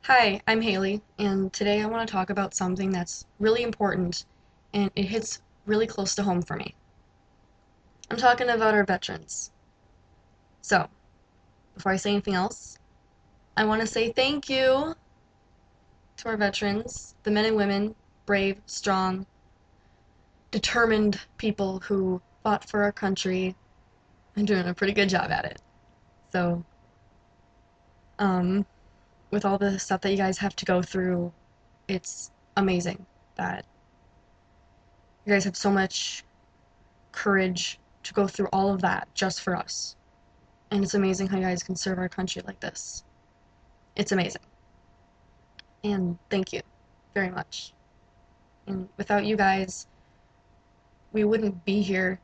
Hi, I'm Haley, and today I want to talk about something that's really important and it hits really close to home for me. I'm talking about our veterans. So, before I say anything else, I want to say thank you to our veterans, the men and women, brave, strong, determined people who fought for our country and doing a pretty good job at it. So, um, with all the stuff that you guys have to go through, it's amazing that you guys have so much courage to go through all of that just for us. And it's amazing how you guys can serve our country like this. It's amazing. And thank you very much. And without you guys, we wouldn't be here.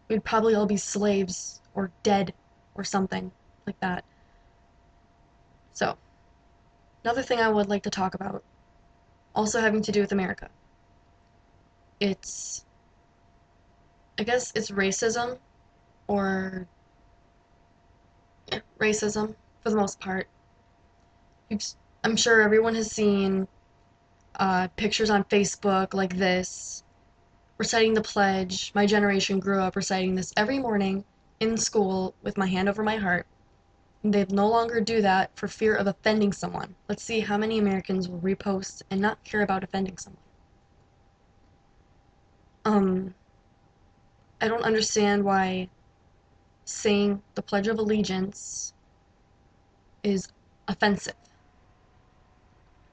We'd probably all be slaves or dead or something like that. So, another thing I would like to talk about, also having to do with America. It's, I guess it's racism or racism for the most part. I'm sure everyone has seen pictures on Facebook like this, reciting the pledge. My generation grew up reciting this every morning in school with my hand over my heart. And they no longer do that for fear of offending someone. Let's see how many Americans will repost and not care about offending someone. Um, I don't understand why saying the Pledge of Allegiance is offensive.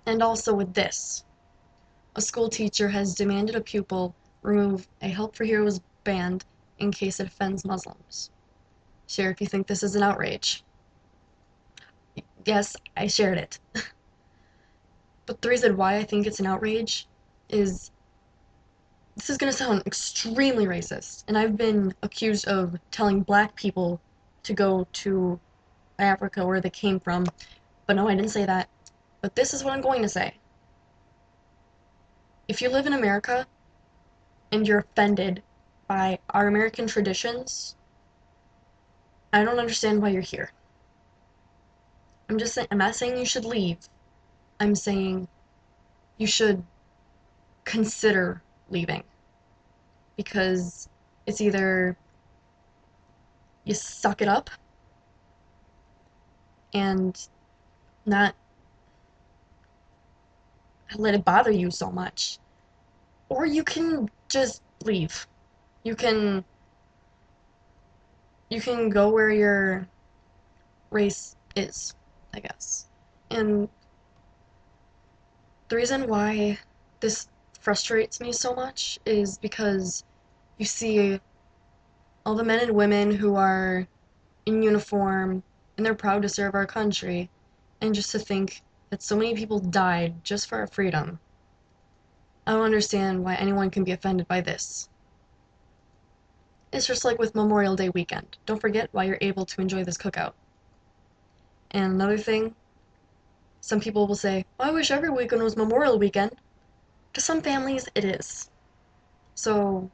And also with this, a school teacher has demanded a pupil remove a Help for Heroes band in case it offends Muslims. Share if you think this is an outrage. Yes, I shared it. But the reason why I think it's an outrage is this is going to sound extremely racist, and I've been accused of telling black people to go to Africa where they came from, but no, I didn't say that. But this is what I'm going to say. If you live in America and you're offended by our American traditions, I don't understand why you're here. I'm just saying, I'm not saying you should leave. I'm saying you should consider leaving because it's either you suck it up and not let it bother you so much, or you can just leave. You can you can go where your race is, I guess. And the reason why this frustrates me so much is because you see all the men and women who are in uniform and they're proud to serve our country, and just to think that so many people died just for our freedom. I don't understand why anyone can be offended by this. It's just like with Memorial Day weekend. Don't forget why you're able to enjoy this cookout. And another thing, some people will say, oh, I wish every weekend was Memorial weekend. To some families, it is. So,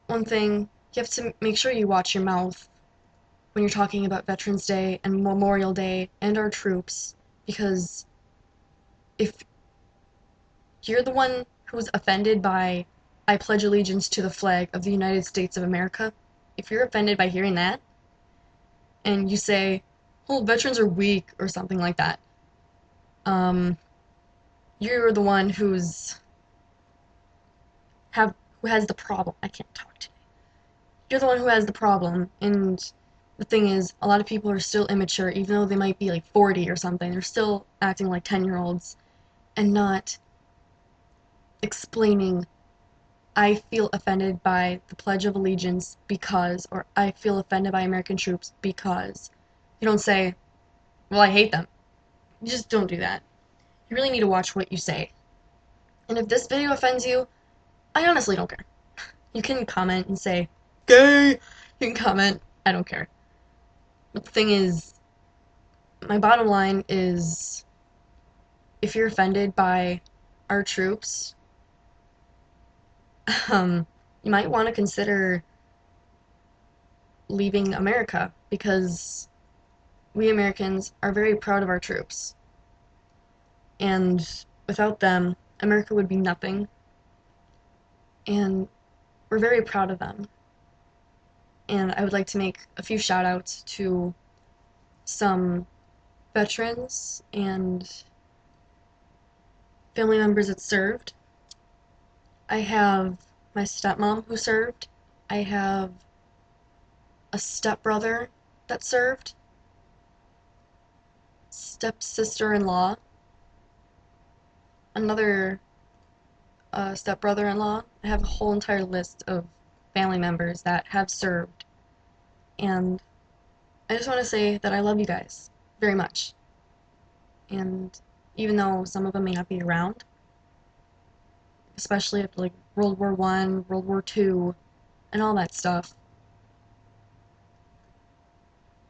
one thing, you have to make sure you watch your mouth when you're talking about Veterans Day and Memorial Day and our troops, because if you're the one who's offended by I pledge allegiance to the flag of the United States of America, if you're offended by hearing that, and you say, oh, veterans are weak or something like that, um, you're the one who has the problem. I can't talk today. You're the one who has the problem, and the thing is, a lot of people are still immature, even though they might be like 40 or something. They're still acting like 10-year-olds and not explaining, I feel offended by the Pledge of Allegiance because, or I feel offended by American troops because. You don't say, well, I hate them. You just don't do that. You really need to watch what you say. And if this video offends you, I honestly don't care. You can comment and say, gay! You can comment. I don't care. But the thing is, my bottom line is if you're offended by our troops, you might want to consider leaving America because we Americans are very proud of our troops. And without them, America would be nothing. And we're very proud of them. And I would like to make a few shout outs to some veterans and family members that served. I have my stepmom who served. I have a stepbrother that served, stepsister-in-law, another stepbrother-in-law. I have a whole entire list of family members that have served, and I just want to say that I love you guys very much. And even though some of them may not be around, especially after like World War One, World War Two, and all that stuff,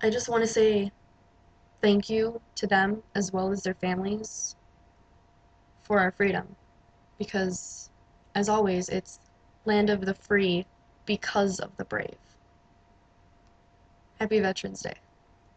I just want to say thank you to them as well as their families for our freedom. Because, as always, it's land of the free because of the brave. Happy Veterans Day.